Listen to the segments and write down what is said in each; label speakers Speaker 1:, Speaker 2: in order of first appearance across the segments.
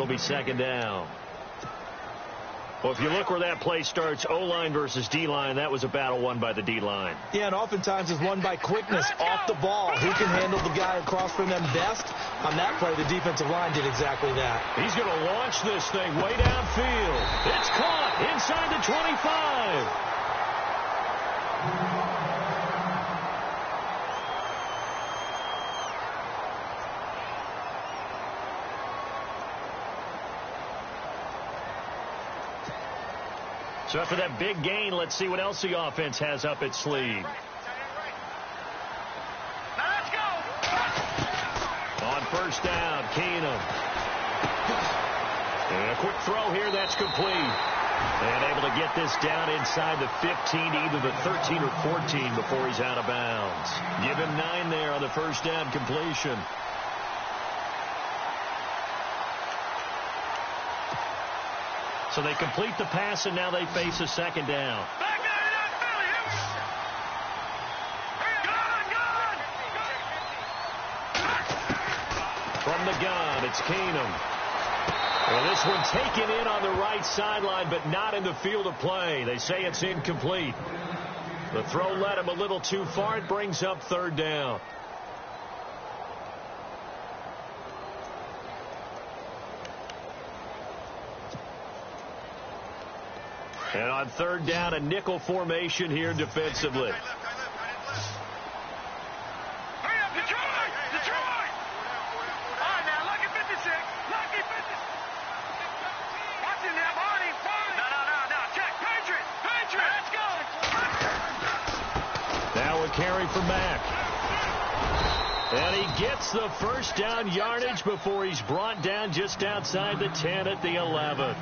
Speaker 1: It'll be second down. Well, if you look where that play starts, O-line versus D-line, that was a battle won by the D-line.
Speaker 2: Yeah, and oftentimes it's won by quickness off the ball. Who can handle the guy across from them best? On that play, the defensive line did exactly that.
Speaker 1: He's going to launch this thing way downfield. It's caught inside the 25. So after that big gain, let's see what else the offense has up its sleeve.
Speaker 3: Now let's go.
Speaker 1: On first down, Keenum. And a quick throw here, that's complete. And able to get this down inside the 15, either the 13 or 14 before he's out of bounds. Give him 9 there on the first down completion. So they complete the pass, and now they face a second down.
Speaker 3: Back there in that Philly.
Speaker 1: From the gun, it's Keenum. Well, this one taken in on the right sideline, but not in the field of play. They say it's incomplete. The throw led him a little too far. It brings up third down. And on third down, a nickel formation here defensively.
Speaker 3: Hurry up, Detroit! Detroit! All right, now, lucky 56. Lucky 56. Watch him now, Barney. No. Check. Patriot. Let's go.
Speaker 1: Now a carry for Mack. And he gets the first down yardage before he's brought down just outside the 10 at the 11.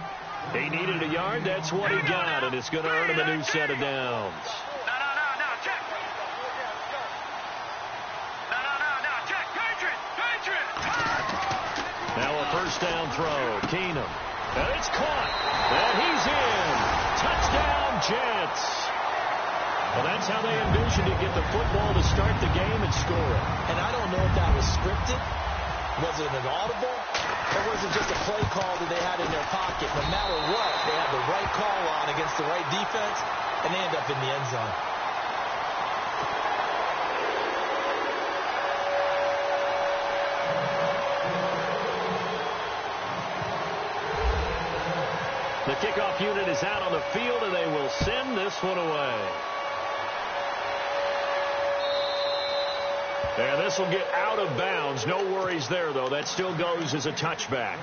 Speaker 1: He needed a yard. That's what he got, and it's going to earn him a new set of downs.
Speaker 3: No. Check. No. Check. Patriot.
Speaker 1: Now a first down throw. Keenum. And it's caught. And he's in. Touchdown, Jets. Well, that's how they envisioned to get the football to start the game and score it.
Speaker 2: And I don't know if that was scripted. Was it an audible? Or was it just a play call that they had in their pocket? No matter what, they had the right call on against the right defense, and they end up in the end zone.
Speaker 1: The kickoff unit is out on the field, and they will send this one away. And this will get out of bounds. No worries there, though. That still goes as a touchback.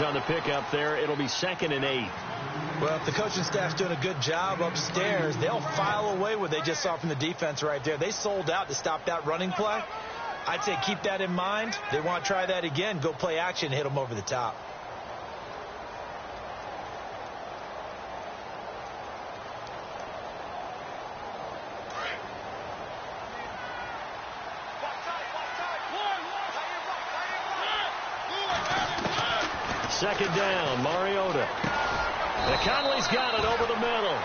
Speaker 1: On the pickup there, it'll be 2nd and 8.
Speaker 2: Well, if the coaching staff's doing a good job upstairs, they'll file away what they just saw from the defense right there. They sold out to stop that running play. I'd say keep that in mind. They want to try that again. Go play action, hit them over the top.
Speaker 1: Second down, Mariota. And Conley's got it over the middle.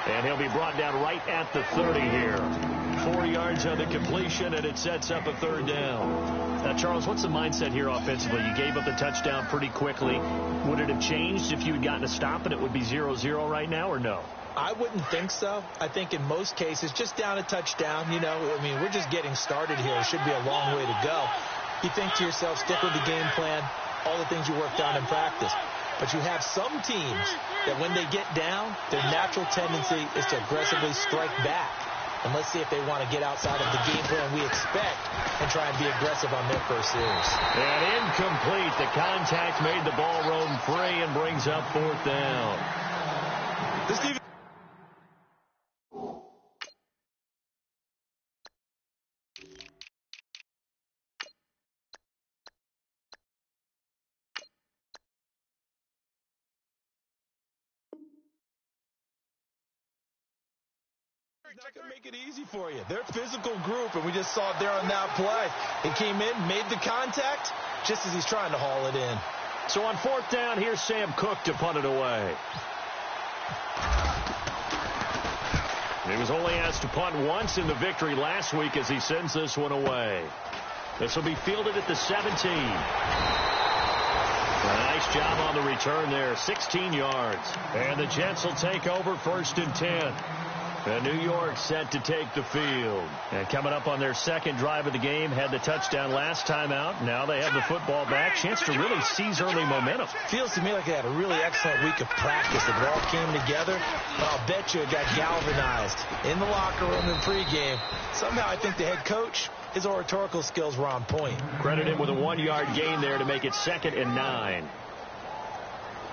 Speaker 1: And he'll be brought down right at the 30 here. 4 yards on the completion, and it sets up a third down. Now, Charles, what's the mindset here offensively? You gave up the touchdown pretty quickly. Would it have changed if you had gotten a stop and it would be 0-0 right now, or no?
Speaker 2: I wouldn't think so. I think in most cases, just down a touchdown, we're just getting started here. It should be a long way to go. You think to yourself, stick with the game plan, all the things you worked on in practice. But you have some teams that when they get down, their natural tendency is to aggressively strike back. And let's see if they want to get outside of the game plan we expect and try and be aggressive on their first series.
Speaker 1: And incomplete. The contact made the ball roam free and brings up 4th down.
Speaker 2: This not going to make it easy for you. They're a physical group, and we just saw it there on that play. He came in, made the contact, just as he's trying to haul it in.
Speaker 1: So on fourth down, here's Sam Cook to punt it away. He was only asked to punt once in the victory last week as he sends this one away. This will be fielded at the 17. A nice job on the return there, 16 yards. And the Jets will take over 1st and 10. And New York set to take the field. And coming up on their second drive of the game, had the touchdown last time out. Now they have the football back. Chance to really seize early momentum.
Speaker 2: Feels to me like they had a really excellent week of practice. It all came together. But I'll bet you it got galvanized in the locker room in pregame. Somehow I think the head coach, his oratorical skills were on point.
Speaker 1: Credit him with a 1-yard gain there to make it 2nd and 9.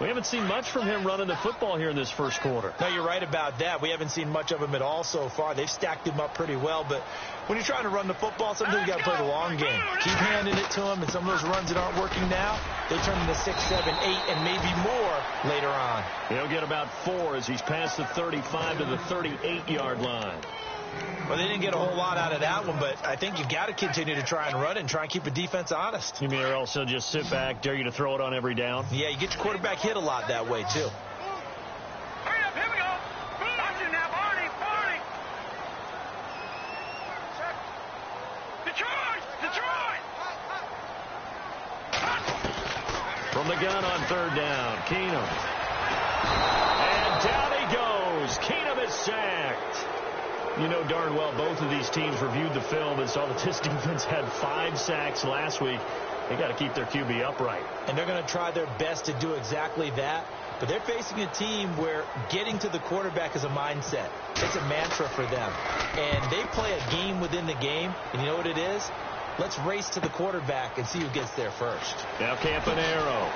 Speaker 1: We haven't seen much from him running the football here in this first quarter.
Speaker 2: No, you're right about that. We haven't seen much of him at all so far. They've stacked him up pretty well, but when you're trying to run the football, sometimes you got to play the long game. Keep handing it to him, and some of those runs that aren't working now, they turn into 6, 7, 8, and maybe more later on.
Speaker 1: He'll get about 4 as he's past the 35 to the 38-yard line.
Speaker 2: Well, they didn't get a whole lot out of that one, but I think you've got to continue to try and run it and try and keep the defense honest.
Speaker 1: You mean or else they'll just sit back, dare you to throw it on every down?
Speaker 2: Yeah, you get your quarterback hit a lot that way, too.
Speaker 3: Hurry up, here we go. Buttchin now, Barney. Detroit!
Speaker 1: From the gun on 3rd down, Keenum. And down he goes. Keenum is sacked. You know darn well both of these teams reviewed the film and saw that this defense had 5 sacks last week. They got to keep their QB upright.
Speaker 2: And they're going to try their best to do exactly that. But they're facing a team where getting to the quarterback is a mindset. It's a mantra for them. And they play a game within the game. And you know what it is? Let's race to the quarterback and see who gets there first.
Speaker 1: Now Campanaro.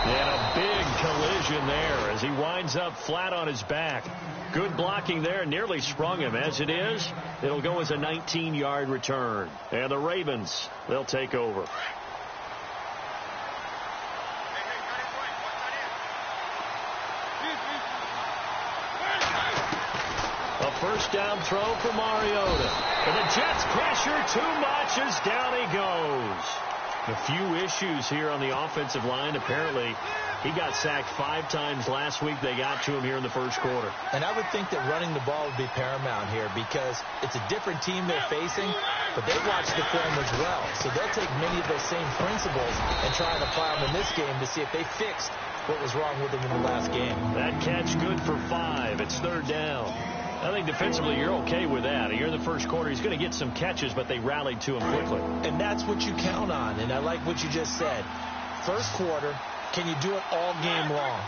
Speaker 1: And a big collision there as he winds up flat on his back. Good blocking there, nearly sprung him. As it is, it'll go as a 19-yard return. And the Ravens, they'll take over. A first down throw for Mariota. And the Jets pressure too much as down he goes. A few issues here on the offensive line. Apparently, he got sacked 5 times last week. They got to him here in the first quarter.
Speaker 2: And I would think that running the ball would be paramount here because it's a different team they're facing, but they watch the film as well. So they'll take many of those same principles and try and apply them in this game to see if they fixed what was wrong with them in the last game.
Speaker 1: That catch good for 5. It's 3rd down. I think defensively you're okay with that. Here in the first quarter, he's going to get some catches, but they rallied to him quickly.
Speaker 2: And that's what you count on, and I like what you just said. First quarter, can you do it all game long?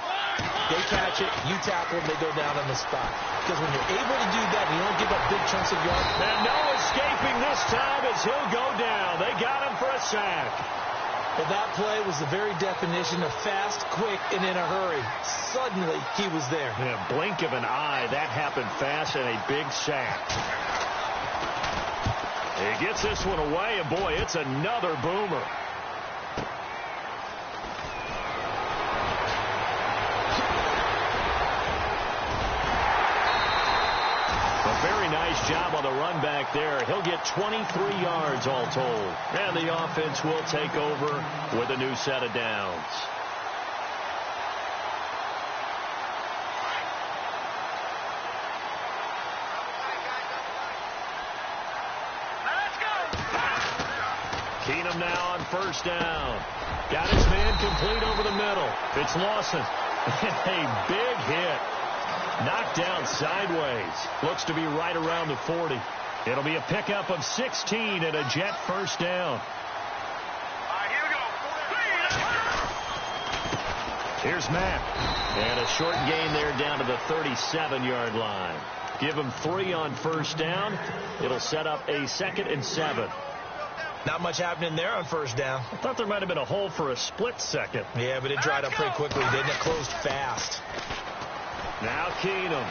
Speaker 2: They catch it, you tackle them, they go down on the spot. Because when you're able to do that, you don't give up big chunks of yards.
Speaker 1: And no escaping this time as he'll go down. They got him for a sack.
Speaker 2: Well, that play was the very definition of fast, quick, and in a hurry. Suddenly, he was there.
Speaker 1: In a blink of an eye, that happened fast and a big sack. He gets this one away, and boy, it's another boomer. Very nice job on the run back there. He'll get 23 yards all told. And the offense will take over with a new set of downs.
Speaker 3: Let's go.
Speaker 1: Keenum now on first down. Got his man complete over the middle. It's Lawson. A big hit. Knocked down sideways. Looks to be right around the 40. It'll be a pickup of 16 and a Jet first down.
Speaker 3: All right, here we go.
Speaker 1: Here's Matt. And a short gain there down to the 37-yard line. Give him 3 on first down. It'll set up a 2nd and 7.
Speaker 2: Not much happening there on first down.
Speaker 1: I thought there might have been a hole for a split second.
Speaker 2: Yeah, but it dried up pretty quickly, didn't it? Closed fast.
Speaker 1: Now Keenum.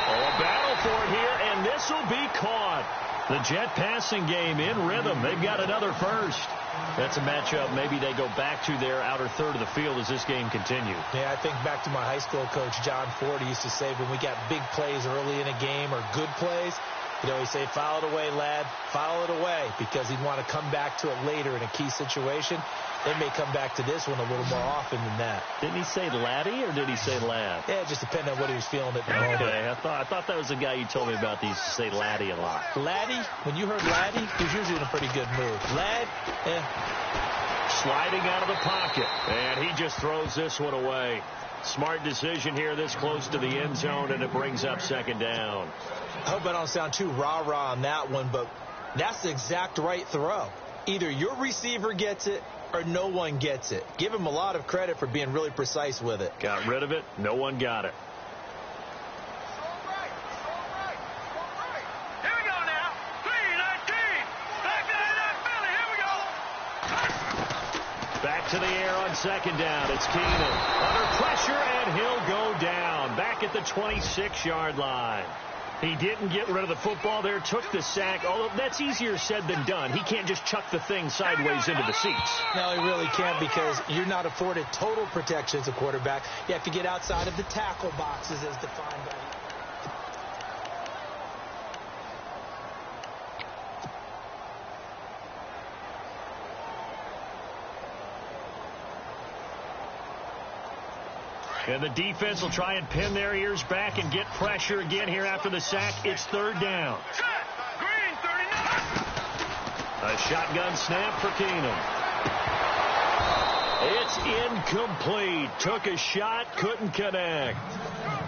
Speaker 1: Oh, a battle for it here, and this will be caught. The Jet passing game in rhythm. They've got another first. That's a matchup maybe they go back to their outer third of the field as this game continues.
Speaker 2: Yeah, I think back to my high school coach, John Ford. He used to say when we got big plays early in a game or good plays, he'd always say, foul it away, lad, foul it away, because he'd want to come back to it later in a key situation. They may come back to this one a little more often than that.
Speaker 1: Didn't he say laddie or did he say lad?
Speaker 2: Yeah, it just depended on what he was feeling at the moment.
Speaker 1: Okay, I thought that was the guy you told me about. He used to say laddie a lot.
Speaker 2: Laddie, when you heard laddie, he was usually in a pretty good mood. Lad,
Speaker 1: sliding out of the pocket, and he just throws this one away. Smart decision here this close to the end zone, and it brings up second down.
Speaker 2: I hope I don't sound too rah-rah on that one, but that's the exact right throw. Either your receiver gets it or no one gets it. Give him a lot of credit for being really precise with it.
Speaker 1: Got rid of it. No one got it.
Speaker 3: Here we go now. 3-19. Back to that Philly. Here we go.
Speaker 1: Back to the air on second down. It's Keenan. Under pressure, and he'll go down. Back at the 26-yard line. He didn't get rid of the football there, took the sack, although that's easier said than done. He can't just chuck the thing sideways into the seats.
Speaker 2: No, he really can't, because you're not afforded total protection as a quarterback. You have to get outside of the tackle boxes as defined by
Speaker 1: And the defense will try and pin their ears back and get pressure again here after the sack. It's third down.
Speaker 3: Green, 39.
Speaker 1: A shotgun snap for Keenum. It's incomplete. Took a shot, couldn't connect.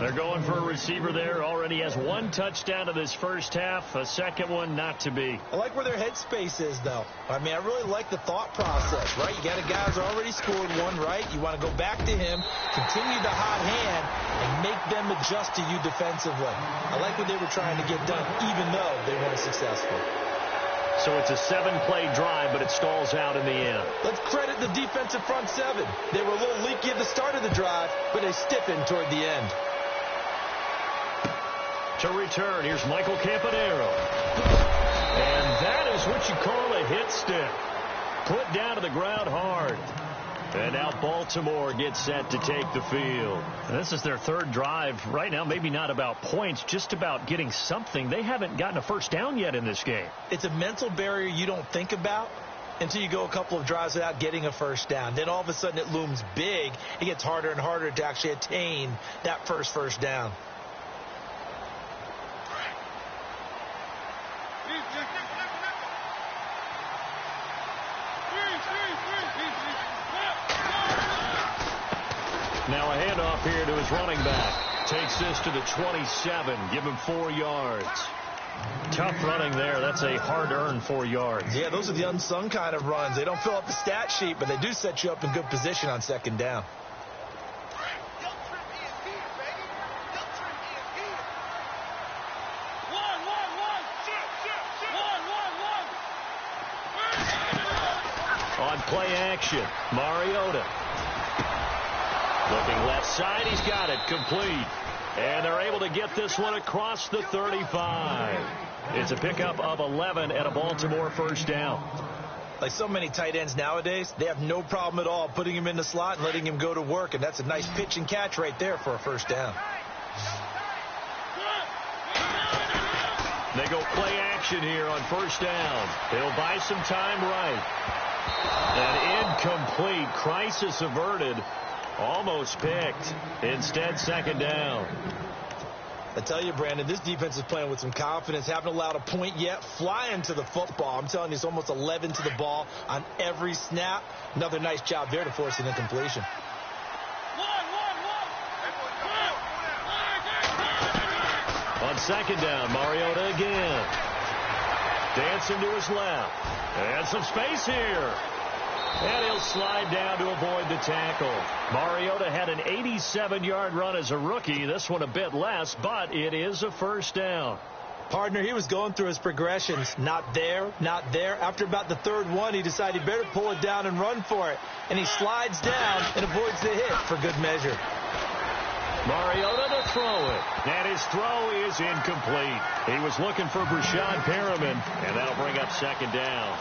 Speaker 1: They're going for a receiver there. Already has one touchdown in this first half. A second one not to be.
Speaker 2: I like where their headspace is, though. I mean, I really like the thought process, right? You got a guy who's already scored one, right? You want to go back to him, continue the hot hand, and make them adjust to you defensively. I like what they were trying to get done, even though they weren't successful.
Speaker 1: So it's a 7-play drive, but it stalls out in the end.
Speaker 2: Let's credit the defensive front seven. They were a little leaky at the start of the drive, but they stiffened toward the end.
Speaker 1: To return, here's Michael Campanero. And that is what you call a hit stick. Put down to the ground hard. And now Baltimore gets set to take the field. And this is their third drive. Right now, maybe not about points, just about getting something. They haven't gotten a first down yet in this game.
Speaker 2: It's a mental barrier you don't think about until you go a couple of drives without getting a first down. Then all of a sudden it looms big. It gets harder and harder to actually attain that first down.
Speaker 1: Now a handoff here to his running back. Takes this to the 27. Give him 4 yards. Tough running there. That's a hard-earned 4 yards.
Speaker 2: Yeah, those are the unsung kind of runs. They don't fill up the stat sheet, but they do set you up in good position on second down.
Speaker 1: On play action, Mariota. Looking left side, he's got it, complete. And they're able to get this one across the 35. It's a pickup of 11 and a Baltimore first down.
Speaker 2: Like so many tight ends nowadays, they have no problem at all putting him in the slot and letting him go to work, and that's a nice pitch and catch right there for a first down.
Speaker 1: They go play action here on first down. He'll buy some time right. An incomplete, crisis averted. Almost picked. Instead, second down.
Speaker 2: I tell you, Brandon, this defense is playing with some confidence. Haven't allowed a point yet. Flying to the football. I'm telling you, it's almost 11 to the ball on every snap. Another nice job there to force an incompletion.
Speaker 1: On second down, Mariota again. Dancing to his left. And some space here. And he'll slide down to avoid the tackle. Mariota had an 87-yard run as a rookie. This one a bit less, but it is a first down.
Speaker 2: Partner, he was going through his progressions. Not there, not there. After about the third one, he decided he better pull it down and run for it. And he slides down and avoids the hit for good measure.
Speaker 1: Mariota to throw it. And his throw is incomplete. He was looking for Brashad Perriman, and that'll bring up second down.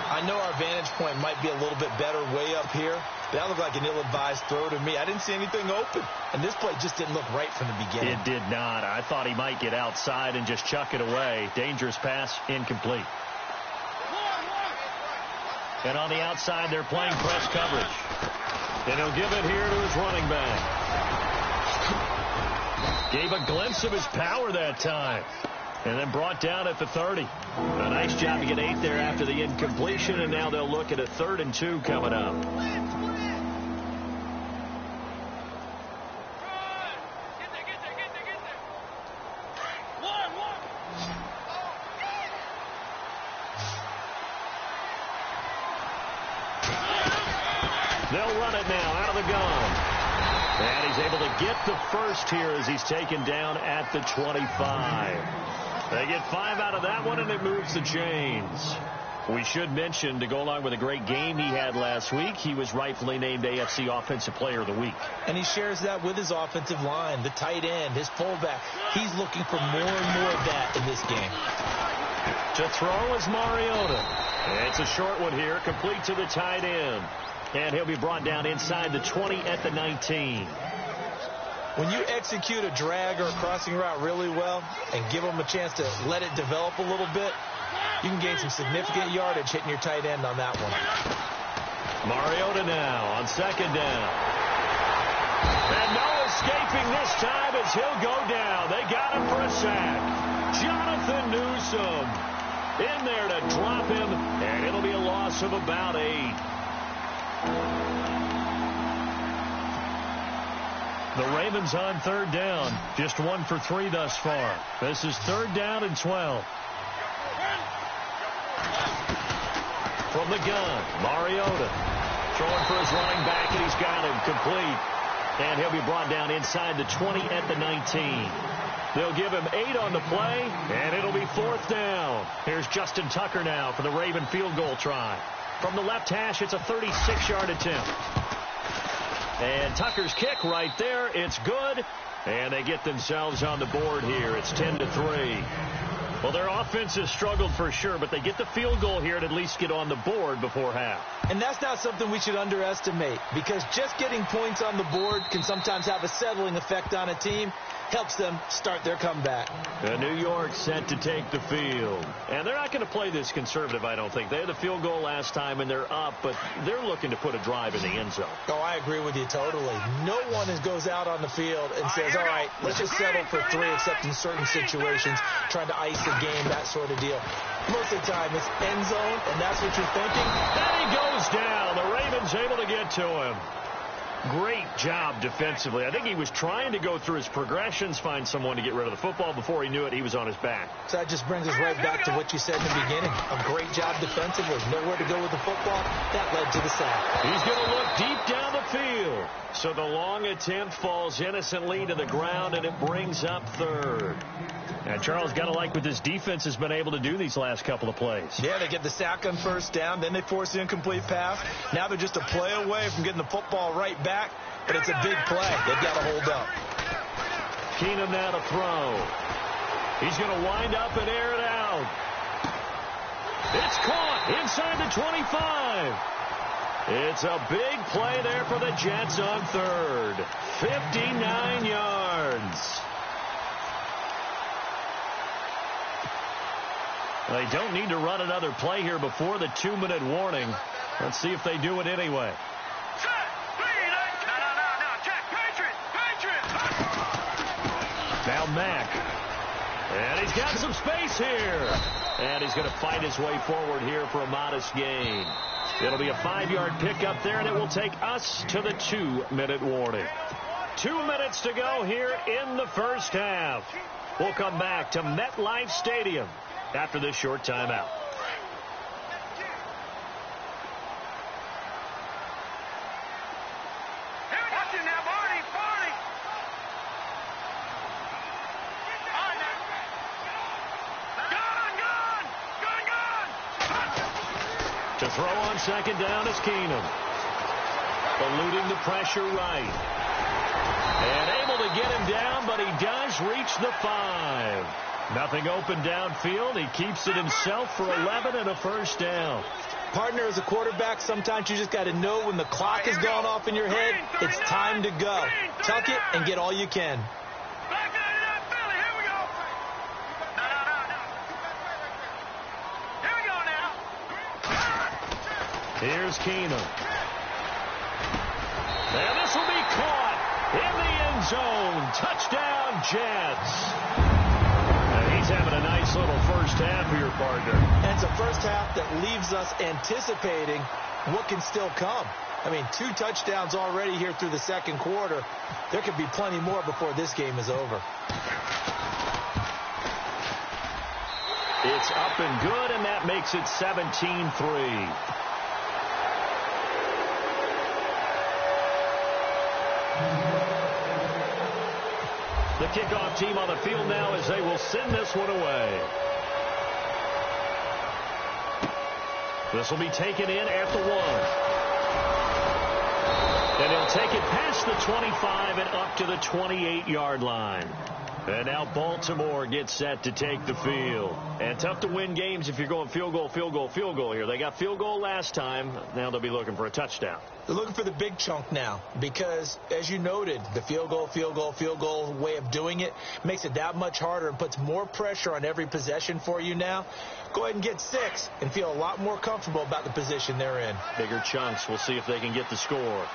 Speaker 2: I I know our vantage point might be a little bit better way up here, but that looked like an ill-advised throw to me. I didn't see anything open, and this play just didn't look right from the beginning.
Speaker 1: It did not. I thought he might get outside and just chuck it away. Dangerous pass, incomplete. And on the outside, they're playing press coverage. And he'll give it here to his running back. Gave a glimpse of his power that time. And then brought down at the 30. A nice job to get 8 there after the incompletion, and now they'll look at a 3rd and 2 coming up. They'll run it now out of the gun. And he's able to get the first here as he's taken down at the 25. They get 5 out of that one, and it moves the chains. We should mention, to go along with a great game he had last week, he was rightfully named AFC Offensive Player of the Week.
Speaker 2: And he shares that with his offensive line, the tight end, his fullback. He's looking for more and more of that in this game.
Speaker 1: To throw is Mariota. It's a short one here, complete to the tight end. And he'll be brought down inside the 20 at the 19.
Speaker 2: When you execute a drag or a crossing route really well and give them a chance to let it develop a little bit, you can gain some significant yardage hitting your tight end on that one.
Speaker 1: Mariota now on 2nd down. And no escaping this time as he'll go down. They got him for a sack. Jonathan Newsom in there to drop him, and it'll be a loss of about 8. The Ravens on 3rd down. Just 1 for 3 thus far. This is 3rd down and 12. From the gun, Mariota throwing for his running back, and he's got him complete. And he'll be brought down inside the 20 at the 19. They'll give him 8 on the play, and it'll be 4th down. Here's Justin Tucker now for the Raven field goal try. From the left hash, it's a 36-yard attempt. And Tucker's kick right there. It's good. And they get themselves on the board here. It's 10-3. Well, their offense has struggled for sure, but they get the field goal here and at least get on the board before half.
Speaker 2: And that's not something we should underestimate, because just getting points on the board can sometimes have a settling effect on a team. Helps them start their comeback.
Speaker 1: New York set to take the field. And they're not going to play this conservative, I don't think. They had the field goal last time, and they're up, but they're looking to put a drive in the end zone.
Speaker 2: Oh, I agree with you totally. No one goes out on the field and says, all right, let's just settle for 3, except in certain situations, trying to ice the game, that sort of deal. Most of the time, it's end zone, and that's what you're thinking.
Speaker 1: And he goes down. The Ravens able to get to him. Great job defensively. I think he was trying to go through his progressions, find someone to get rid of the football. Before he knew it, he was on his back.
Speaker 2: So that just brings us right back to what you said in the beginning. A great job defensively. Nowhere to go with the football. That led to the sack.
Speaker 1: He's going to look deep down the field. So the long attempt falls innocently to the ground, and it brings up 3rd. And Charles, got to like what this defense has been able to do these last couple of plays.
Speaker 2: Yeah, they get the sack on 1st down, then they force the incomplete pass. Now they're just a play away from getting the football right back, but it's a big play. They've got to hold up.
Speaker 1: Keenum now to throw. He's going to wind up and air it out. It's caught inside the 25. It's a big play there for the Jets on 3rd. 59 yards. They don't need to run another play here before the 2-minute warning. Let's see if they do it anyway. Now Mack. And he's got some space here. And he's going to fight his way forward here for a modest gain. It'll be a 5-yard pickup there, and it will take us to the 2-minute warning. 2 minutes to go here in the first half. We'll come back to MetLife Stadium after this short timeout. To throw on 2nd down is Keenum. Eluding the pressure right. And able to get him down, but he does reach the 5. Nothing open downfield. He keeps it himself for 11 and a first down.
Speaker 2: Partner, as a quarterback, sometimes you just got to know when the clock is going off in your head, it's time to go. Tuck it and get all you can.
Speaker 1: Here's Keenum. And this will be caught in the end zone. Touchdown, Jets. And he's having a nice little first half here, partner.
Speaker 2: And it's a first half that leaves us anticipating what can still come. I mean, 2 touchdowns already here through the second quarter. There could be plenty more before this game is over.
Speaker 1: It's up and good, and that makes it 17-3. The kickoff team on the field now as they will send this one away. This will be taken in at the 1. And he'll take it past the 25 and up to the 28-yard line. And now Baltimore gets set to take the field. And tough to win games if you're going field goal, field goal, field goal here. They got field goal last time. Now they'll be looking for a touchdown.
Speaker 2: They're looking for the big chunk now because, as you noted, the field goal way of doing it makes it that much harder and puts more pressure on every possession for you now. Go ahead and get 6 and feel a lot more comfortable about the position they're in.
Speaker 1: Bigger chunks. We'll see if they can get the score.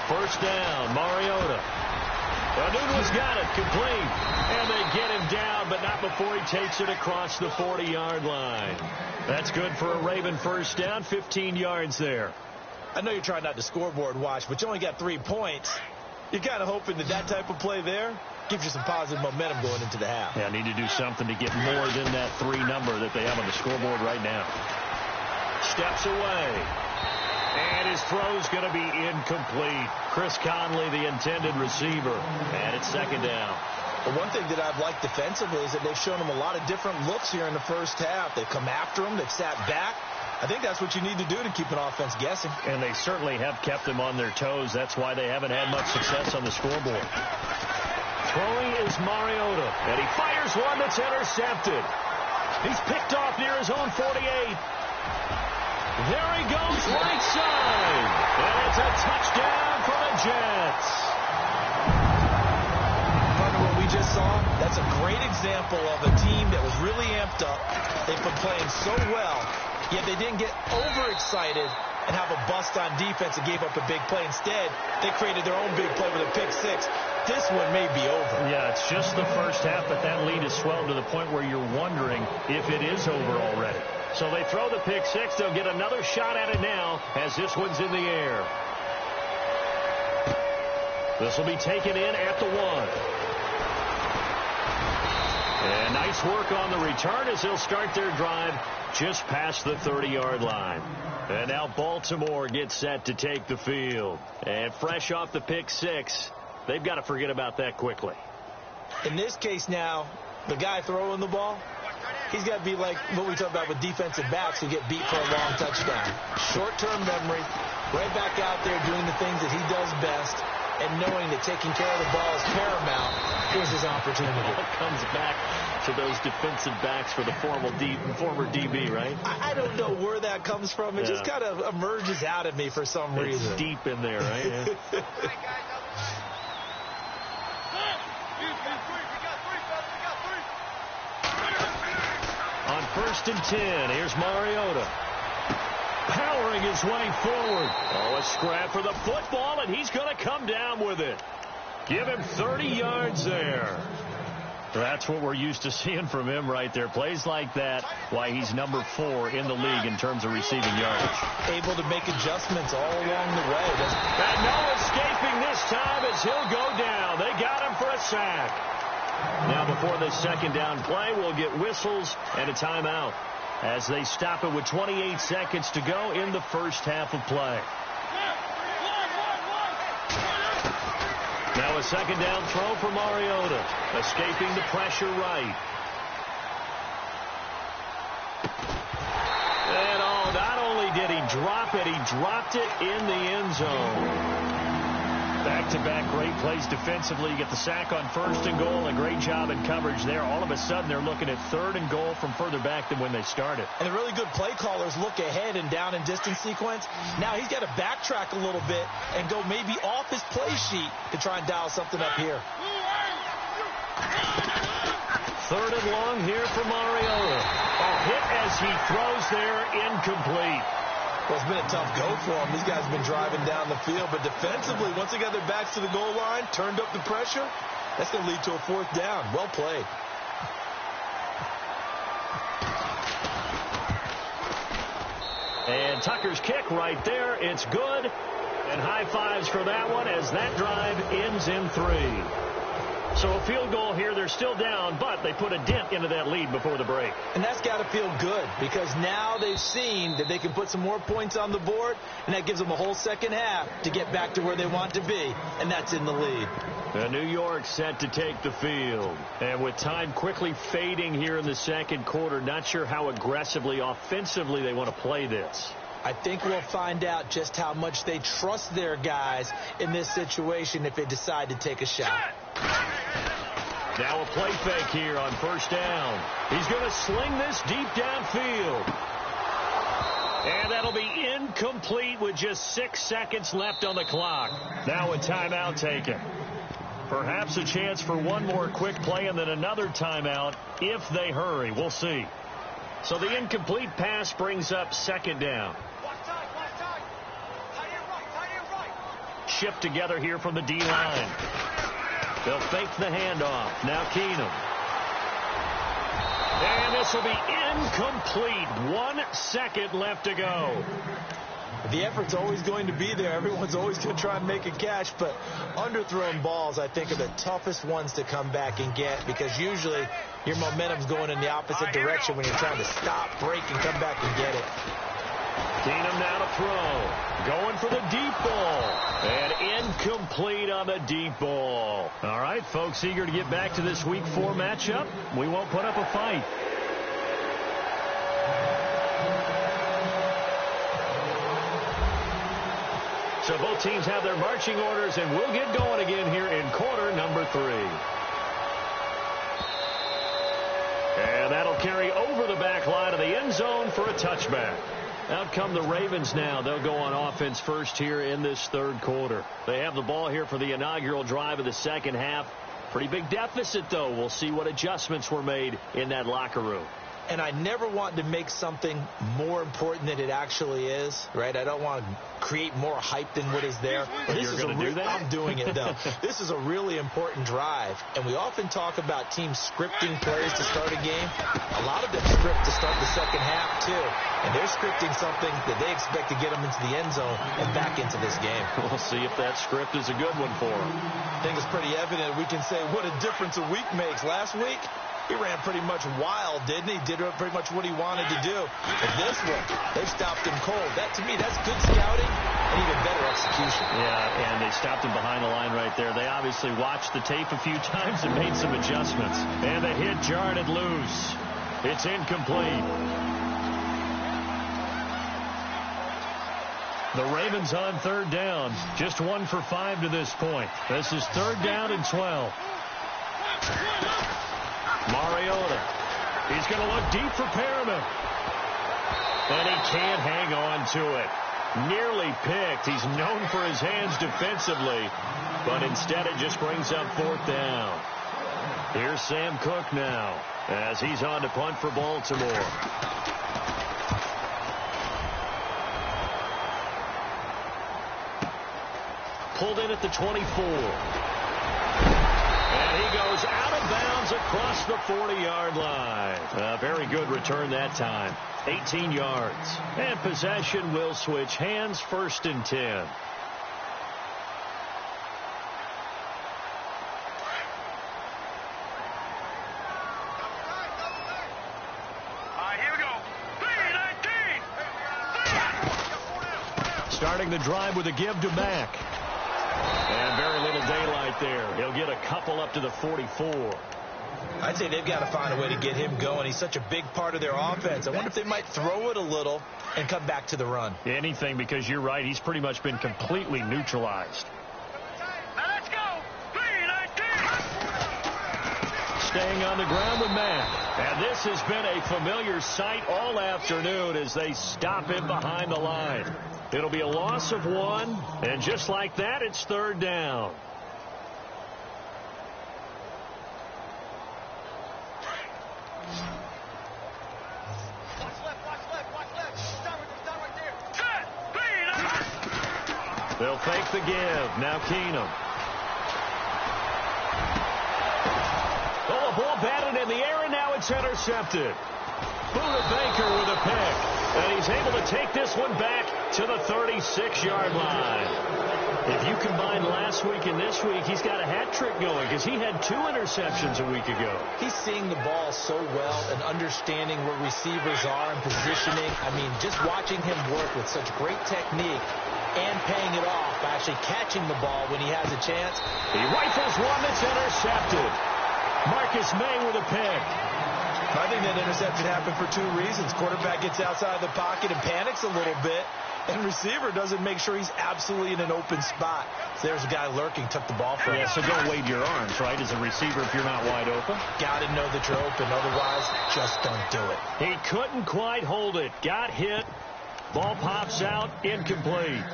Speaker 1: First down, Mariota. Newton's got it, complete. And they get him down, but not before he takes it across the 40-yard line. That's good for a Raven first down, 15 yards there.
Speaker 2: I know you're trying not to scoreboard watch, but you only got 3 points. You're kind of hoping that type of play there gives you some positive momentum going into the half.
Speaker 1: Yeah, need to do something to get more than that 3 number that they have on the scoreboard right now. Steps away. And his throw's going to be incomplete. Chris Conley, the intended receiver. And it's second down.
Speaker 2: But one thing that I've liked defensively is that they've shown him a lot of different looks here in the first half. They've come after him. They've sat back. I think that's what you need to do to keep an offense guessing.
Speaker 1: And they certainly have kept them on their toes. That's why they haven't had much success on the scoreboard. Throwing is Mariota. And he fires one that's intercepted. He's picked off near his own 48. There he goes, right side. And it's a touchdown for the Jets.
Speaker 2: Partner, what we just saw, that's a great example of a team that was really amped up. They've been playing so well, yet they didn't get overexcited and have a bust on defense and gave up a big play. Instead, they created their own big play with a pick 6. This one may be over.
Speaker 1: Yeah, it's just the first half, but that lead has swelled to the point where you're wondering if it is over already. So they throw the pick 6. They'll get another shot at it now as this one's in the air. This will be taken in at the 1. And nice work on the return as they'll start their drive just past the 30-yard line. And now Baltimore gets set to take the field. And fresh off the pick 6, they've got to forget about that quickly.
Speaker 2: In this case now, the guy throwing the ball, he's got to be like what we talk about with defensive backs who get beat for a long touchdown. Short-term memory, right back out there doing the things that he does best, and knowing that taking care of the ball is paramount. Here's his opportunity.
Speaker 1: It all comes back to those defensive backs for the former DB, right?
Speaker 2: I don't know where that comes from. It just kind of emerges out of me for some reason.
Speaker 1: It's deep in there, right? Yeah. On 1st and 10, here's Mariota. Powering his way forward. Oh, a scrap for the football, and he's going to come down with it. Give him 30 yards there. That's what we're used to seeing from him right there. Plays like that, why he's number 4 in the league in terms of receiving yardage.
Speaker 2: Able to make adjustments all along the way.
Speaker 1: And no escaping this time as he'll go down. They got him for a sack. Now before the second down play, we'll get whistles and a timeout as they stop it with 28 seconds to go in the first half of play. Now a second down throw for Mariota, escaping the pressure right. And not only did he drop it, he dropped it in the end zone. Back-to-back great plays defensively. You get the sack on 1st and goal. A great job in coverage there. All of a sudden, they're looking at 3rd and goal from further back than when they started.
Speaker 2: And the really good play callers look ahead and down and distance sequence. Now he's got to backtrack a little bit and go maybe off his play sheet to try and dial something up here.
Speaker 1: 3rd and long here for Mariota. A hit as he throws there, incomplete.
Speaker 2: Well, it's been a tough go for them. These guys have been driving down the field, but defensively, once they got their backs to the goal line, turned up the pressure, that's going to lead to a 4th down. Well played.
Speaker 1: And Tucker's kick right there. It's good. And high fives for that one as that drive ends in 3. So a field goal here. They're still down, but they put a dent into that lead before the break.
Speaker 2: And that's got to feel good because now they've seen that they can put some more points on the board, and that gives them a whole second half to get back to where they want to be, and that's in the lead.
Speaker 1: New York set to take the field. And with time quickly fading here in the 2nd quarter, not sure how aggressively, offensively they want to play this.
Speaker 2: I think we'll find out just how much they trust their guys in this situation if they decide to take a shot.
Speaker 1: Now a play fake here on 1st down. He's going to sling this deep downfield. And that'll be incomplete with just 6 seconds left on the clock. Now a timeout taken. Perhaps a chance for one more quick play and then another timeout if they hurry. We'll see. So the incomplete pass brings up 2nd down. Shift together here from the D-line. They'll fake the handoff. Now Keenum. And this will be incomplete. 1 second left to go.
Speaker 2: The effort's always going to be there. Everyone's always going to try and make a catch, but underthrown balls, I think, are the toughest ones to come back and get because usually your momentum's going in the opposite direction when you're trying to stop, break, and come back and get it.
Speaker 1: Keenum now to throw. Going for the deep ball. And incomplete on the deep ball. All right, folks, eager to get back to this Week 4 matchup. We won't put up a fight. So both teams have their marching orders, and we'll get going again here in quarter number 3. And that'll carry over the back line of the end zone for a touchback. Out come the Ravens now. They'll go on offense first here in this 3rd quarter. They have the ball here for the inaugural drive of the 2nd half. Pretty big deficit, though. We'll see what adjustments were made in that locker room.
Speaker 2: And I never want to make something more important than it actually is, right? I don't want to create more hype than what is there.
Speaker 1: But you're going to do that?
Speaker 2: I'm doing it, though. This is a really important drive, and we often talk about teams scripting plays to start a game. A lot of them script to start the 2nd half, too. And they're scripting something that they expect to get them into the end zone and back into this game.
Speaker 1: We'll see if that script is a good one for them.
Speaker 2: I think it's pretty evident. We can say what a difference a week makes. Last week, he ran pretty much wild, didn't he? Did pretty much what he wanted to do. But this one, they've stopped him cold. That, to me, that's good scouting and even better execution.
Speaker 1: Yeah, and they stopped him behind the line right there. They obviously watched the tape a few times and made some adjustments. And the hit jarred it loose. It's incomplete. The Ravens on 3rd down. Just 1 for 5 to this point. This is 3rd down and 12. Mariota. He's going to look deep for Perriman. And he can't hang on to it. Nearly picked. He's known for his hands defensively. But instead it just brings up 4th down. Here's Sam Cook now as he's on to punt for Baltimore. Pulled in at the 24. And he goes out of bounds across the 40-yard line. A very good return that time. 18 yards. And possession will switch hands, 1st and 10.
Speaker 3: Here we go. 3-19.
Speaker 1: Starting the drive with a give to Mack. And very little daylight there. He'll get a couple up to the 44.
Speaker 2: I'd say they've got to find a way to get him going. He's such a big part of their offense. I wonder if they might throw it a little and come back to the run.
Speaker 1: Anything, because you're right. He's pretty much been completely neutralized. staying on the ground with Mack. And this has been a familiar sight all afternoon as they stop him behind the line. It'll be a loss of 1, and just like that, it's 3rd down. They'll fake the give. Now Keenum. Oh, a ball batted in the air, and now it's intercepted. Buda Baker with a pick. And he's able to take this one back to the 36-yard line. If you combine last week and this week, he's got a hat trick going because he had 2 interceptions a week ago.
Speaker 2: He's seeing the ball so well and understanding where receivers are and positioning. I mean, just watching him work with such great technique and paying it off, actually catching the ball when he has a chance.
Speaker 1: He rifles one that's intercepted. Marcus May with a pick.
Speaker 2: I think that interception happened for 2 reasons. Quarterback gets outside the pocket and panics a little bit, and receiver doesn't make sure he's absolutely in an open spot. So there's a guy lurking, took the ball from him.
Speaker 1: Yeah, so don't wave your arms, right, as a receiver if you're not wide open.
Speaker 2: Got to know that you're open. Otherwise, just don't do it.
Speaker 1: He couldn't quite hold it. Got hit. Ball pops out, incomplete.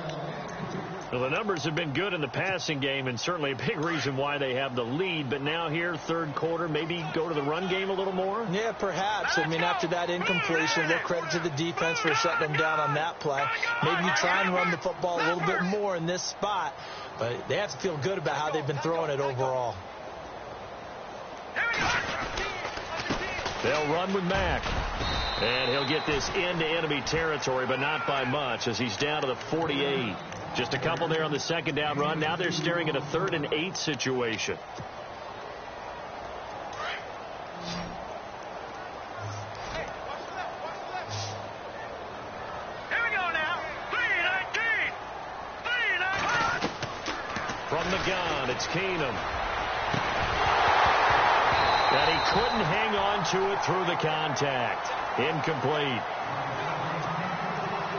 Speaker 1: Well, the numbers have been good in the passing game, and certainly a big reason why they have the lead. But now here, 3rd quarter, maybe go to the run game a little more?
Speaker 2: Yeah, perhaps. I mean, after that incompletion, little credit to the defense for shutting them down on that play. Maybe you try and run the football a little bit more in this spot. But they have to feel good about how they've been throwing it overall.
Speaker 1: They'll run with Mack. And he'll get this into enemy territory, but not by much, as he's down to the 48. Just a couple there on the 2nd down run. Now they're staring at a 3rd and 8 situation.
Speaker 3: Here we go now. 3-19. 3-19.
Speaker 1: From the gun, it's Keenum. And he couldn't hang on to it through the contact. Incomplete.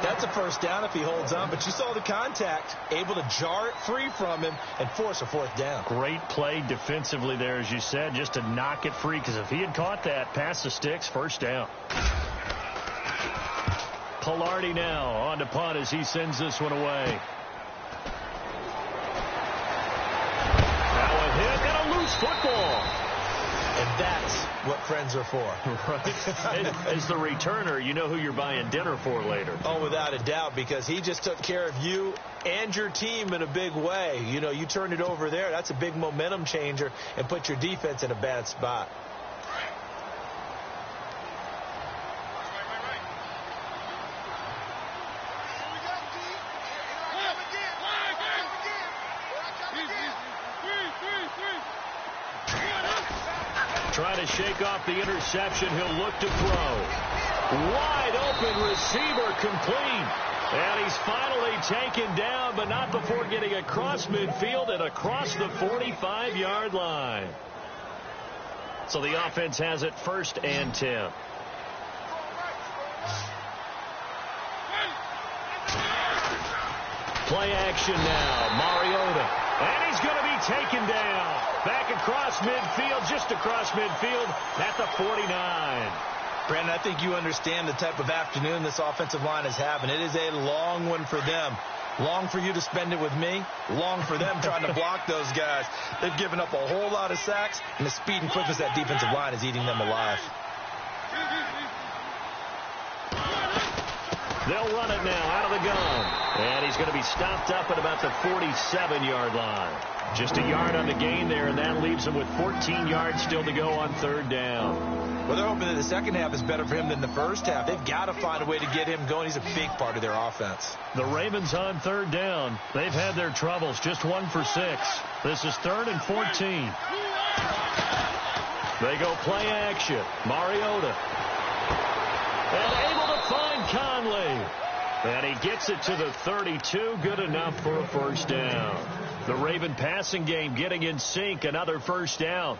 Speaker 2: That's a 1st down if he holds on, but you saw the contact, able to jar it free from him and force a 4th down.
Speaker 1: Great play defensively there, as you said, just to knock it free, because if he had caught that, past the sticks, 1st down. Pilardi now on to punt as he sends this one away. Now a hit and a loose football.
Speaker 2: And that's what friends are for.
Speaker 1: Right. As the returner, you know who you're buying dinner for later.
Speaker 2: Oh, without a doubt, because he just took care of you and your team in a big way. You know, you turned it over there. That's a big momentum changer and put your defense in a bad spot.
Speaker 1: Trying to shake off the interception. He'll look to throw. Wide open receiver, complete. And he's finally taken down, but not before getting across midfield and across the 45-yard line. So the offense has it 1st and 10. Play action now. Mariota. And he's going to be taken down. Back across midfield, just across midfield at the 49.
Speaker 2: Brandon, I think you understand the type of afternoon this offensive line is having. It is a long one for them. Long for you to spend it with me. Long for them trying to block those guys. They've given up a whole lot of sacks, and the speed and quickness of that defensive line is eating them alive.
Speaker 1: They'll run it now out of the gun. And he's going to be stopped up at about the 47-yard line. Just a yard on the gain there, and that leaves him with 14 yards still to go on 3rd down.
Speaker 2: Well, they're hoping that the 2nd half is better for him than the 1st half. They've got to find a way to get him going. He's a big part of their offense.
Speaker 1: The Ravens on 3rd down. They've had their troubles, just 1 for 6. This is 3rd and 14. They go play action. Mariota. And able to find Conley. And he gets it to the 32. Good enough for a 1st down. The Raven passing game getting in sync. Another 1st down.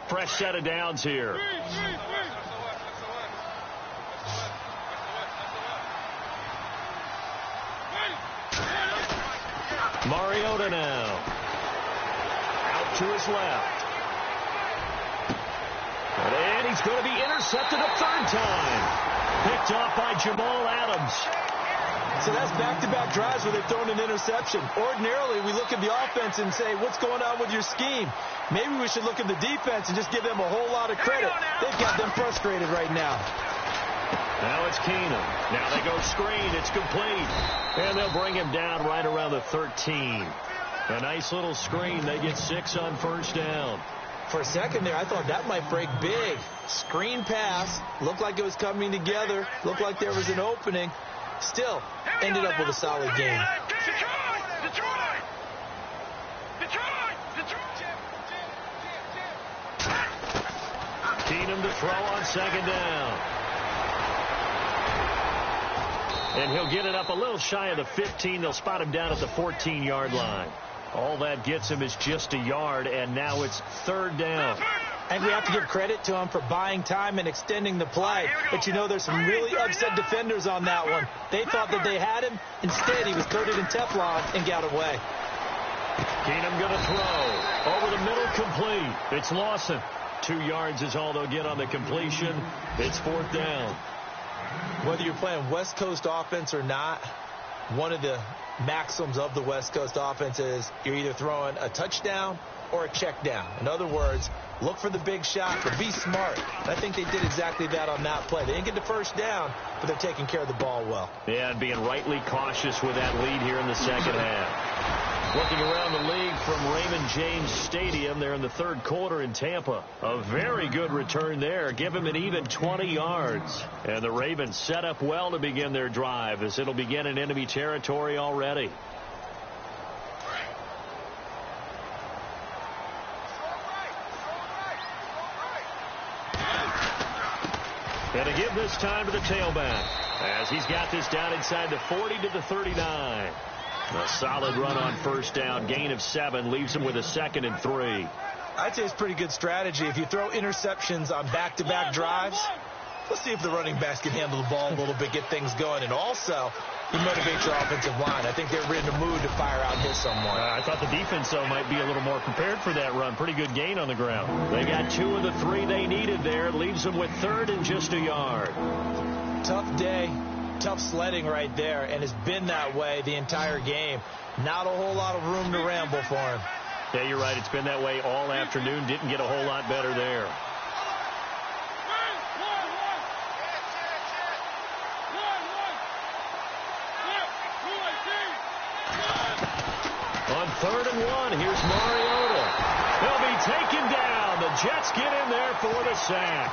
Speaker 1: Fresh set of downs here. Mariota now. Out to his left. And he's going to be intercepted a third time. Picked off by Jamal Adams.
Speaker 2: So that's back-to-back drives where they've thrown an interception. Ordinarily, we look at the offense and say, what's going on with your scheme? Maybe we should look at the defense and just give them a whole lot of credit. They've got them frustrated right now.
Speaker 1: Now it's Keenum. Now they go screen. It's complete. And they'll bring him down right around the 13. A nice little screen. They get 6 on first down.
Speaker 2: For a second there, I thought that might break big. Screen pass. Looked like it was coming together. Looked like there was an opening. Still, ended up with a solid game.
Speaker 1: Keenum to throw on second down. And he'll get it up a little shy of the 15. They'll spot him down at the 14-yard line. All that gets him is just a yard, and now it's third down.
Speaker 2: And we have to give credit to him for buying time and extending the play. But you know, there's some really upset defenders on that one. They thought that they had him. Instead, he was coated in Teflon and got away.
Speaker 1: Keenum going to throw. Over the middle, complete. It's Lawson. 2 yards is all they'll get on the completion. It's fourth down.
Speaker 2: Whether you're playing West Coast offense or not, one of the maxims of the West Coast offense is you're either throwing a touchdown or a check down. In other words, look for the big shot, but be smart. And I think they did exactly that on that play. They didn't get the first down, but they're taking care of the ball well.
Speaker 1: Yeah, and being rightly cautious with that lead here in the second half. Looking around the league from Raymond James Stadium, they're in the third quarter in Tampa. A very good return there. Give him an even 20 yards. And the Ravens set up well to begin their drive as it'll begin in enemy territory already. And to give this time to the tailback as he's got this down inside the 40 to the 39. A solid run on first down. Gain of 7 leaves him with a 2nd and 3.
Speaker 2: I'd say it's pretty good strategy. If you throw interceptions on back-to-back drives, let's see if the running backs can handle the ball a little bit, get things going. And also, you motivate your offensive line. I think they're in the mood to fire out and hit someone.
Speaker 1: I thought the defense, though, might be a little more prepared for that run. Pretty good gain on the ground. They got 2 of the 3 they needed there. It leaves them with 3rd and just a yard.
Speaker 2: Tough day. Tough sledding right there, and it's been that way the entire game. Not a whole lot of room to ramble for him.
Speaker 1: Yeah, you're right. It's been that way all afternoon. Didn't get a whole lot better there. On 3rd and 1, here's Mariota. They'll be taken down. The Jets get in there for the sack.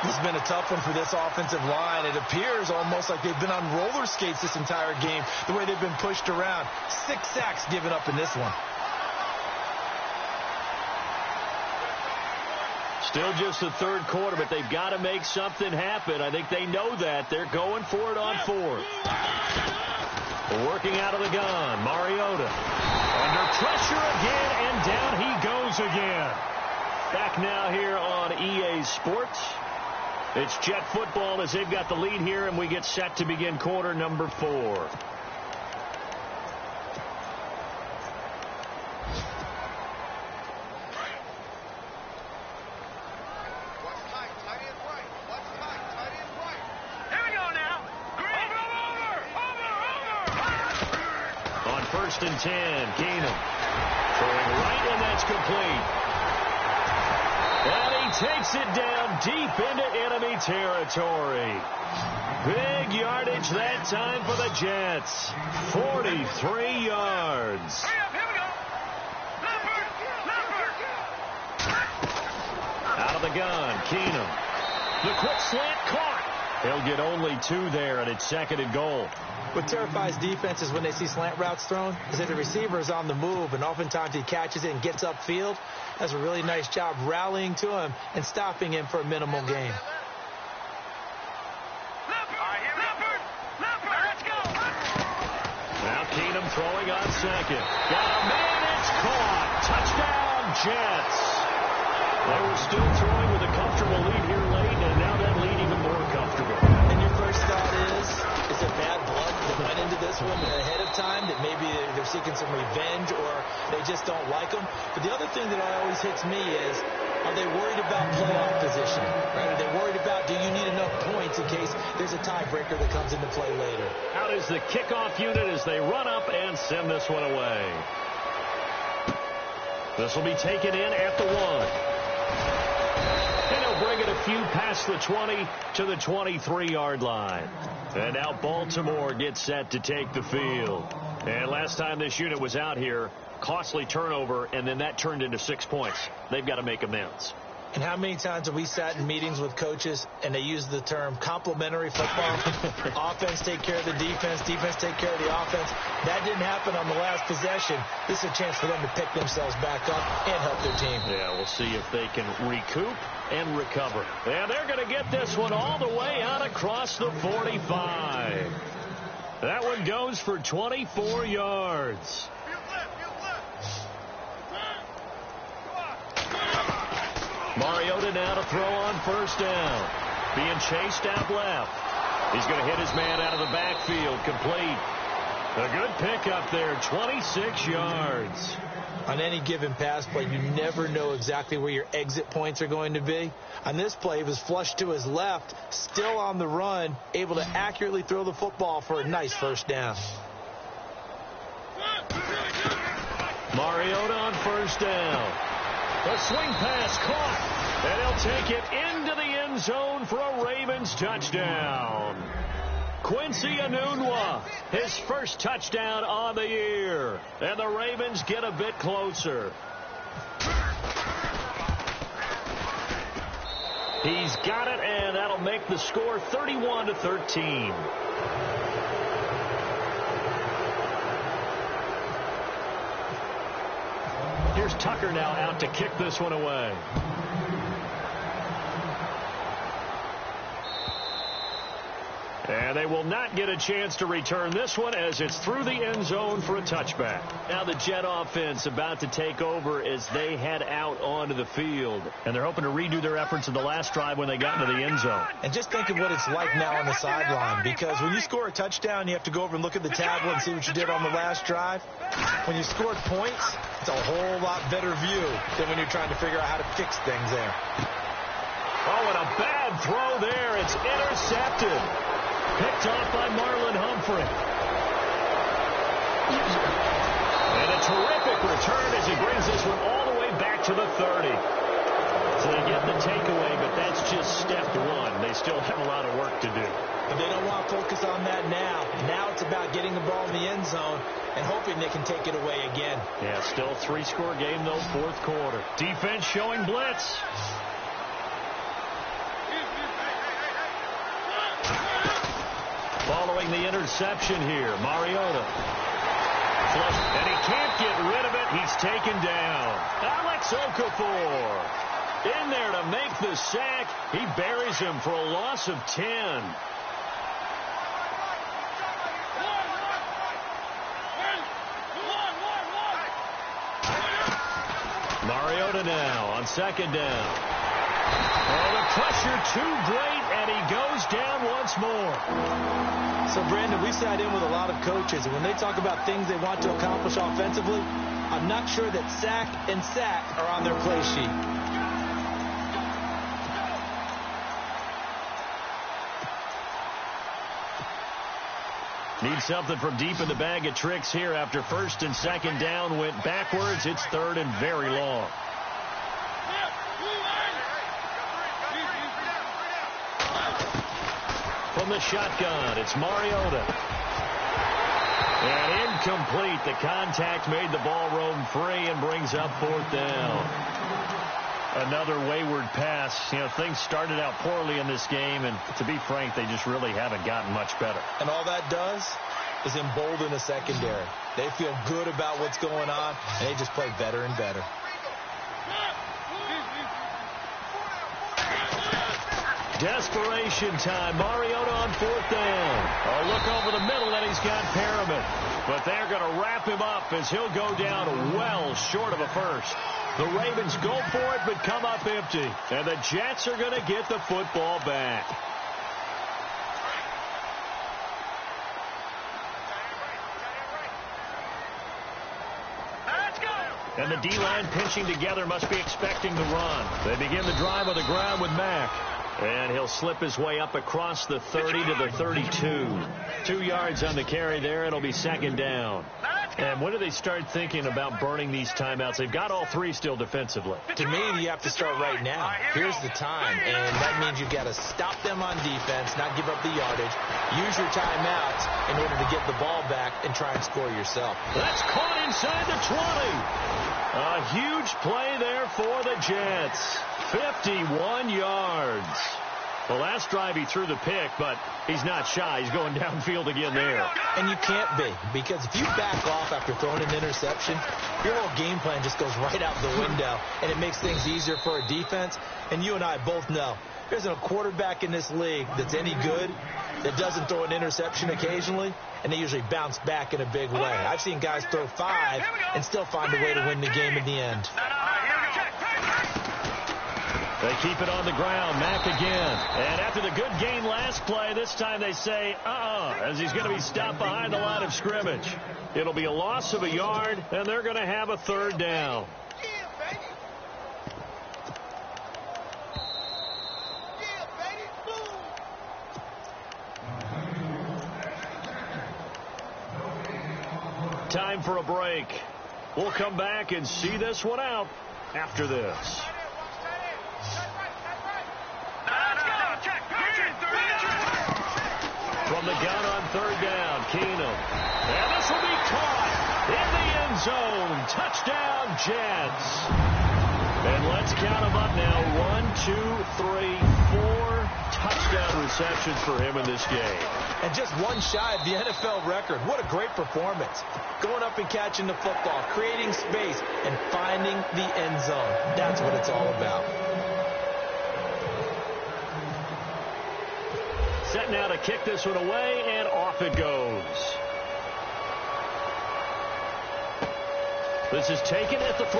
Speaker 2: This has been a tough one for this offensive line. It appears almost like they've been on roller skates this entire game, the way they've been pushed around. 6 sacks given up in this one.
Speaker 1: Still just the third quarter, but they've got to make something happen. I think they know that. They're going for it on 4th. Working out of the gun, Mariota. Under pressure again, and down he goes again. Back now here on EA Sports. It's Jet football as they've got the lead here, and we get set to begin quarter number 4. On 1st and 10, Keenum throwing right, and that's complete. And he takes it down deep into enemy territory. Big yardage that time for the Jets. 43 yards. Out of the gun, Keenum. The quick slant caught. He'll get only 2 there, and it's 2nd and goal.
Speaker 2: What terrifies defenses when they see slant routes thrown is that the receiver is on the move, and oftentimes he catches it and gets upfield. Does a really nice job rallying to him and stopping him for a minimal gain.
Speaker 1: Now Keenum throwing on 2nd. Got a man, it's caught. Touchdown, Jets. They were still throwing with a comfortable lead here late, and now that lead even more comfortable.
Speaker 2: And your first thought is it bad blood that went into this one ahead of time, that maybe they're seeking some revenge or they just don't like them? But the other thing that always hits me is Are they worried about playoff positioning? Right? Are they worried about, do you need enough points in case there's a tiebreaker that comes into play later?
Speaker 1: Out is the kickoff unit as they run up and send this one away. This will be taken in at the 1. And he'll bring it a few past the 20 to the 23-yard line. And now Baltimore gets set to take the field. And last time this unit was out here, costly turnover, and then that turned into 6 points. They've got to make amends.
Speaker 2: And how many times have we sat in meetings with coaches and they use the term complementary football? Offense take care of the defense, defense take care of the offense. That didn't happen on the last possession. This is a chance for them to pick themselves back up and help their team.
Speaker 1: Yeah, we'll see if they can recoup and recover. And they're going to get this one all the way out across the 45. That one goes for 24 yards. Mariota now to throw on first down. Being chased out left. He's going to hit his man out of the backfield. Complete. A good pickup there. 26 yards.
Speaker 2: On any given pass play, you never know exactly where your exit points are going to be. On this play, he was flushed to his left, still on the run, able to accurately throw the football for a nice first down.
Speaker 1: Mariota on first down. The swing pass caught, and he'll take it into the end zone for a Ravens touchdown. Quincy Enunwa, his first touchdown on the year, and the Ravens get a bit closer. He's got it, and that'll make the score 31-13. Here's Tucker now out to kick this one away. And they will not get a chance to return this one as it's through the end zone for a touchback. Now the Jet offense about to take over as they head out onto the field. And they're hoping to redo their efforts in the last drive when they got into the end zone.
Speaker 2: And just think of what it's like now on the sideline, because when you score a touchdown, you have to go over and look at the tablet and see what you did on the last drive. When you scored points, it's a whole lot better view than when you're trying to figure out how to fix things there.
Speaker 1: Oh, and a bad throw there. It's intercepted. Picked off by Marlon Humphrey. And a terrific return as he brings this one all the way back to the 30. So they get the takeaway, but that's just step one. They still have a lot of work to do.
Speaker 2: But they don't want to focus on that now. Now it's about getting the ball in the end zone and hoping they can take it away again.
Speaker 1: Yeah, still a 3-score game, though, fourth quarter. Defense showing blitz. Following the interception here, Mariota. And he can't get rid of it. He's taken down. Alex Okafor in there to make the sack. He buries him for a loss of 10. Mariota now on second down. Oh, the pressure too great, and he goes down once more.
Speaker 2: So, Brandon, we sat in with a lot of coaches, and when they talk about things they want to accomplish offensively, I'm not sure that sack and sack are on their play sheet.
Speaker 1: Need something from deep in the bag of tricks here after first and second down went backwards. It's third and very long. From the shotgun, it's Mariota. And incomplete. The contact made the ball roam free and brings up fourth down. Another wayward pass. You know, things started out poorly in this game, and to be frank, they just really haven't gotten much better.
Speaker 2: And all that does is embolden the secondary. They feel good about what's going on, and they just play better and better.
Speaker 1: Desperation time. Mariota on fourth down. A look over the middle, and he's got Perriman. But they're going to wrap him up as he'll go down well short of a first. The Ravens go for it, but come up empty. And the Jets are going to get the football back.
Speaker 3: Let's go.
Speaker 1: And the D-line pinching together must be expecting the run. They begin the drive on the ground with Mack. And he'll slip his way up across the 30 to the 32. 2 yards on the carry there. It'll be second down. And when do they start thinking about burning these timeouts? They've got all 3 still defensively.
Speaker 2: To me, you have to start right now. Here's the time, and that means you've got to stop them on defense, not give up the yardage, use your timeouts in order to get the ball back and try and score yourself.
Speaker 1: That's caught inside the 20. A huge play there for the Jets. 51 yards. The last drive he threw the pick, but he's not shy. He's going downfield again there.
Speaker 2: And you can't be, because if you back off after throwing an interception, your whole game plan just goes right out the window, and it makes things easier for a defense. And you and I both know there isn't a quarterback in this league that's any good that doesn't throw an interception occasionally, and they usually bounce back in a big way. I've seen guys throw 5 and still find a way to win the game in the end.
Speaker 1: They keep it on the ground. Mack again. And after the good gain last play, this time they say, as he's going to be stopped behind the line of scrimmage. It'll be a loss of a yard, and they're going to have a 3rd down. Time for a break. We'll come back and see this one out after this. From the gun on 3rd down, Keenum. And this will be caught in the end zone. Touchdown, Jets. And let's count them up now. 1, 2, 3, 4 touchdown receptions for him in this game.
Speaker 2: And just one shy of the NFL record. What a great performance. Going up and catching the football, creating space, and finding the end zone. That's what it's all about.
Speaker 1: Set now to kick this one away, and off it goes. This is taken at the 3.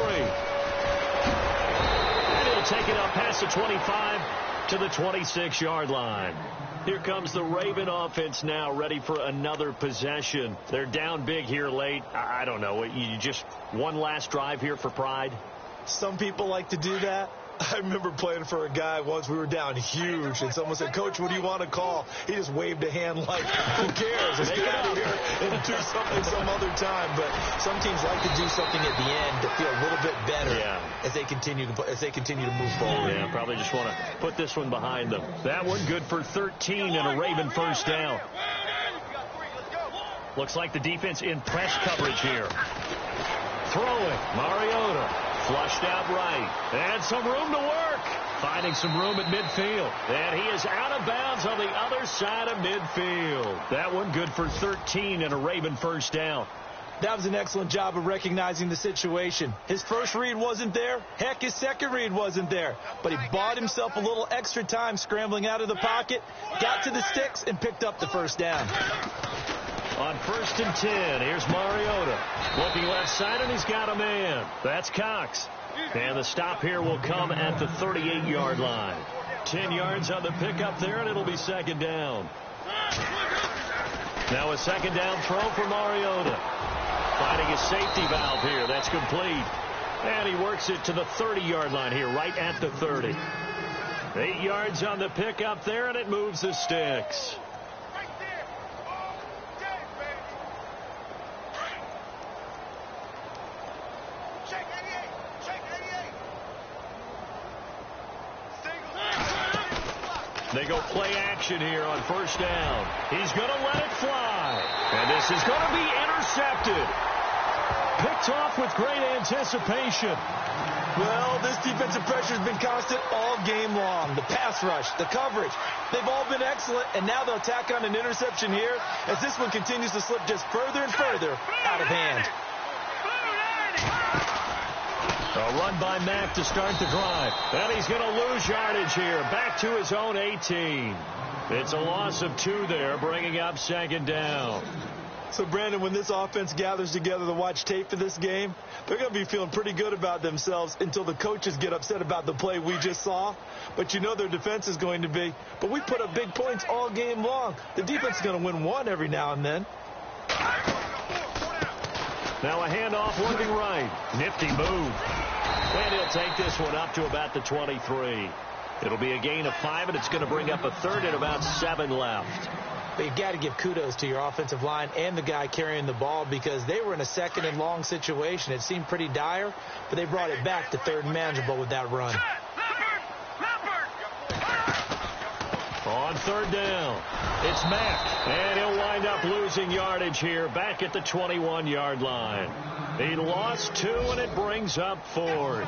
Speaker 1: And it'll take it up past the 25 to the 26-yard line. Here comes the Raven offense now, ready for another possession. They're down big here late. I don't know. You just one last drive here for pride?
Speaker 2: Some people like to do that. I remember playing for a guy once. We were down huge, and someone said, "Coach, what do you want to call?" He just waved a hand like, "Who cares? Let's get out of here and do something some other time." But some teams like to do something at the end to feel a little bit better as they continue to move forward.
Speaker 1: Yeah, probably just want to put this one behind them. That one good for 13 and a Raven 1st down. Looks like the defense in press coverage here. Throwing, Mariota. Flushed out right. And some room to work. Finding some room at midfield. And he is out of bounds on the other side of midfield. That one good for 13 and a Raven 1st down.
Speaker 2: That was an excellent job of recognizing the situation. His first read wasn't there. Heck, his second read wasn't there. But he bought himself a little extra time scrambling out of the pocket, got to the sticks, and picked up the 1st down.
Speaker 1: On 1st and 10, here's Mariota. Looking left side, and he's got a man. That's Cox. And the stop here will come at the 38-yard line. 10 yards on the pickup there, and it'll be 2nd down. Now a 2nd down throw for Mariota. Finding a safety valve here. That's complete. And he works it to the 30-yard line here, right at the 30. 8 yards on the pickup there, and it moves the sticks. They go play action here on 1st down. He's going to let it fly. And this is going to be intercepted. Picked off with great anticipation.
Speaker 2: Well, this defensive pressure has been constant all game long. The pass rush, the coverage, they've all been excellent. And now they'll tack on an interception here as this one continues to slip just further and further out of hand.
Speaker 1: A run by Mack to start the drive. And he's going to lose yardage here. Back to his own 18. It's a loss of 2 there, bringing up 2nd down.
Speaker 2: So, Brandon, when this offense gathers together to watch tape for this game, they're going to be feeling pretty good about themselves until the coaches get upset about the play we just saw. But you know their defense is going to be. But we put up big points all game long. The defense is going to win one every now and then.
Speaker 1: Now a handoff working right. Nifty move. And he'll take this one up to about the 23. It'll be a gain of 5, and it's going to bring up a third and about 7 left.
Speaker 2: But you've got to give kudos to your offensive line and the guy carrying the ball, because they were in a second and long situation. It seemed pretty dire, but they brought it back to third and manageable with that run.
Speaker 1: On third down, it's Mack, and he'll wind up losing yardage here back at the 21-yard line. He lost 2, and it brings up 4th.